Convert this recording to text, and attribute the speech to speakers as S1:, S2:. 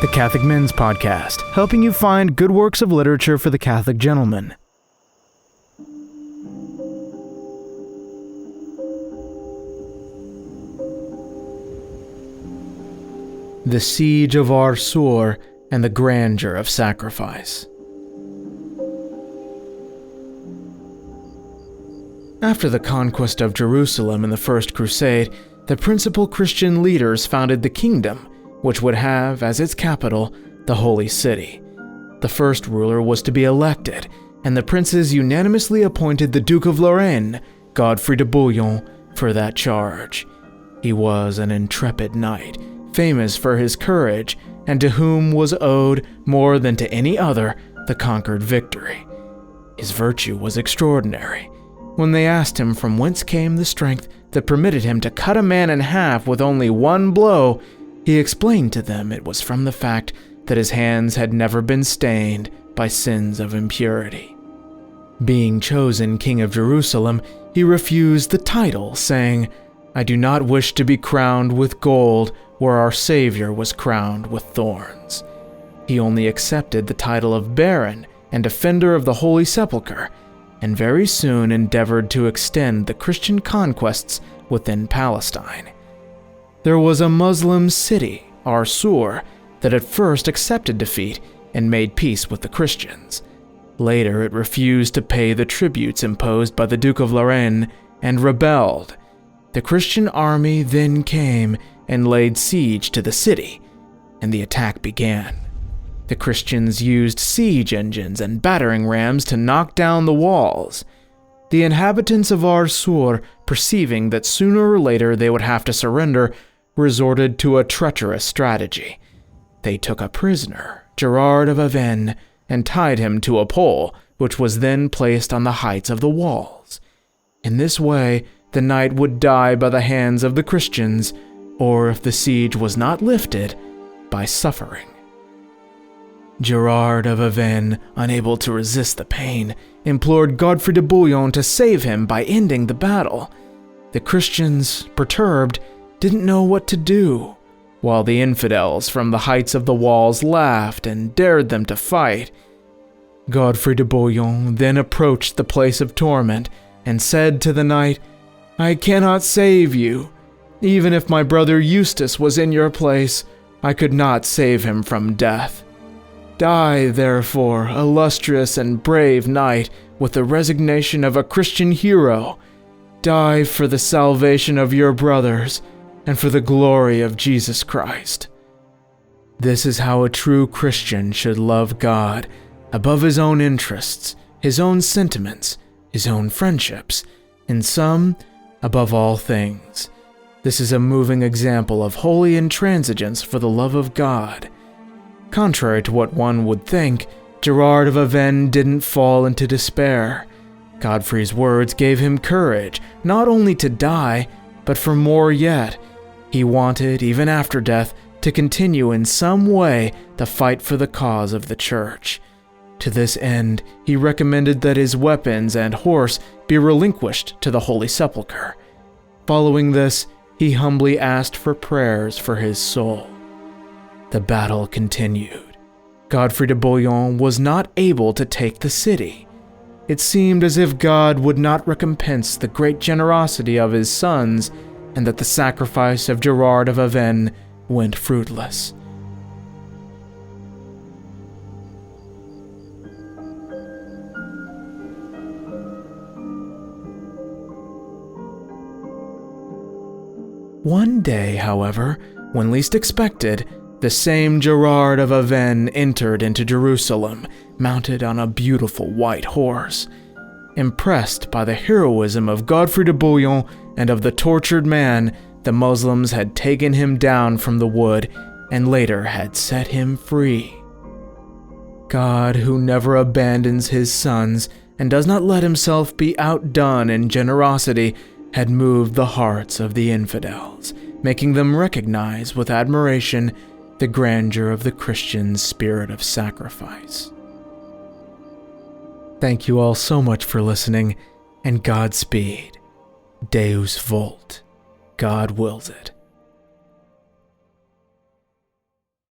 S1: the Catholic Men's Podcast, helping you find good works of literature for the Catholic gentleman. The Siege of Arsur and the Grandeur of Sacrifice. After the conquest of Jerusalem in the First Crusade, the principal Christian leaders founded the kingdom, which would have as its capital the Holy City. The first ruler was to be elected, and the princes unanimously appointed the Duke of Lorraine, Godfrey de Bouillon, for that charge. He was an intrepid knight, famous for his courage, and to whom was owed, more than to any other, the conquered victory. His virtue was extraordinary. When they asked him from whence came the strength that permitted him to cut a man in half with only one blow, he explained to them it was from the fact that his hands had never been stained by sins of impurity. Being chosen king of Jerusalem, he refused the title, saying, "I do not wish to be crowned with gold where our Savior was crowned with thorns." He only accepted the title of Baron and Defender of the Holy Sepulchre, and very soon endeavored to extend the Christian conquests within Palestine. There was a Muslim city, Arsur, that at first accepted defeat and made peace with the Christians. Later it refused to pay the tributes imposed by the Duke of Lorraine and rebelled. The Christian army then came and laid siege to the city, and the attack began. The Christians used siege engines and battering rams to knock down the walls. The inhabitants of Arsur, perceiving that sooner or later they would have to surrender, resorted to a treacherous strategy. They took a prisoner, Gerard of Avennes, and tied him to a pole, which was then placed on the heights of the walls. In this way, the knight would die by the hands of the Christians, or if the siege was not lifted, by suffering. Gerard of Avennes, unable to resist the pain, implored Godfrey de Bouillon to save him by ending the battle. The Christians, perturbed, didn't know what to do, while the infidels from the heights of the walls laughed and dared them to fight. Godfrey de Bouillon then approached the place of torment and said to the knight, "I cannot save you. Even if my brother Eustace was in your place, I could not save him from death. Die, therefore, illustrious and brave knight, with the resignation of a Christian hero. Die for the salvation of your brothers and for the glory of Jesus Christ." This is how a true Christian should love God, above his own interests, his own sentiments, his own friendships, in sum, above all things. This is a moving example of holy intransigence for the love of God. Contrary to what one would think, Gerard of Avennes didn't fall into despair. Godfrey's words gave him courage, not only to die, but for more yet. He wanted, even after death, to continue in some way the fight for the cause of the Church. To this end, he recommended that his weapons and horse be relinquished to the Holy Sepulchre. Following this, he humbly asked for prayers for his soul. The battle continued. Godfrey de Bouillon was not able to take the city. It seemed as if God would not recompense the great generosity of his sons, and that the sacrifice of Gerard of Avennes went fruitless. One day, however, when least expected, the same Gerard of Avennes entered into Jerusalem, mounted on a beautiful white horse. Impressed by the heroism of Godfrey de Bouillon and of the tortured man, the Muslims had taken him down from the wood and later had set him free. God, who never abandons his sons and does not let himself be outdone in generosity, had moved the hearts of the infidels, making them recognize with admiration the grandeur of the Christian spirit of sacrifice. Thank you all so much for listening, and Godspeed. Deus Vult. God wills it.